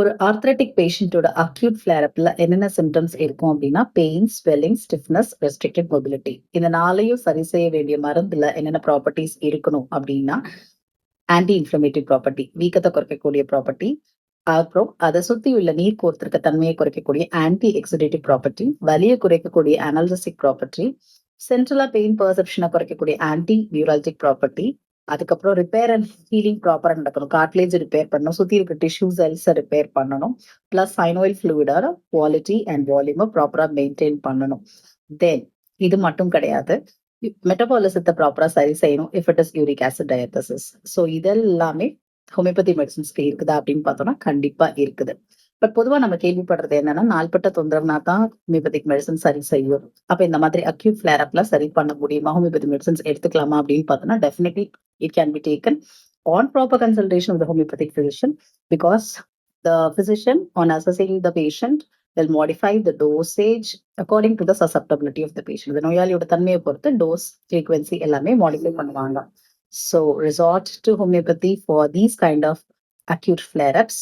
ஒரு ஆர்த்ரைட்டிக் பேஷண்டோட அக்யூட் ஃபிளேரப்ல என்னென்ன சிம்டம்ஸ் இருக்கும் அப்படின்னா pain, swelling, stiffness, restricted mobility. இந்த நாளையும் சரி செய்ய வேண்டிய மருந்துல என்னென்ன ப்ராப்பர்ட்டிஸ் இருக்கணும் அப்படின்னா ஆன்டி இன்ஃப்ளமேட்டரி ப்ராப்பர்ட்டி, வீக்கத்தை குறைக்கக்கூடிய ப்ராப்பர்ட்டி. அப்புறம் அதை சுத்தி உள்ள நீர் கோர்த்திருக்க தன்மையை குறைக்கக்கூடிய ஆன்டி எக்ஸிடேட்டிவ் ப்ராப்பர்ட்டி, வலியை குறைக்கக்கூடிய அனால்ஜசிக் ப்ராப்பர்ட்டி, சென்ட்ரலா பெயின் பர்செப்ஷனை குறைக்கக்கூடிய ஆன்டி நியூராலஜிக் ப்ராப்பர்ட்டி. அதுக்கப்புறம் ரிப்பேர் அண்ட் ஹீலிங் ப்ராப்பரா நடக்கணும். கார்ட்லேஜ் ரிப்பேர் பண்ணணும், சுத்தி இருக்க டிஷ்யூ செல்ஸை ரிப்பேர் பண்ணணும். பிளஸ் சைனோயில் ஃப்ளூயிடோட குவாலிட்டி அண்ட் வால்யூமை ப்ராப்பரா மெயின்டைன் பண்ணணும். தென் இது மட்டும் கிடையாது, மெட்டபாலிசத்தை ப்ராப்பரா சரி செய்யணும் if it is uric acid diathesis. So இதெல்லாமே ஹோமியோபதி மெடிசன்ஸ்க்கு இருக்குதா அப்படின்னு பார்த்தோம்னா கண்டிப்பா இருக்குது. பட் பொதுவா நம்ம கேள்விப்படுறது என்னன்னா நாள்பட்ட தொந்தரவுனா தான் ஹோமியோபதிக் மெடிசன் சரி செய்யும். அப்ப இந்த மாதிரி அக்யூட் ஃபிளேர் அப்ல சரி பண்ண முடியுமா, ஹோமியோபதி மெடிசன்ஸ் எடுத்துக்கலாமா அப்படின்னு பார்த்தோம்னா definitely it can be taken on proper consultation of the homeopathic physician, because the physician on assessing the patient will modify the dosage according to the susceptibility of the patient. The நோயாளியோட தன்மையை பொறுத்து dose frequency எல்லாமே modify பண்ணுவாங்க. So resort to homeopathy for these kind of acute flare-ups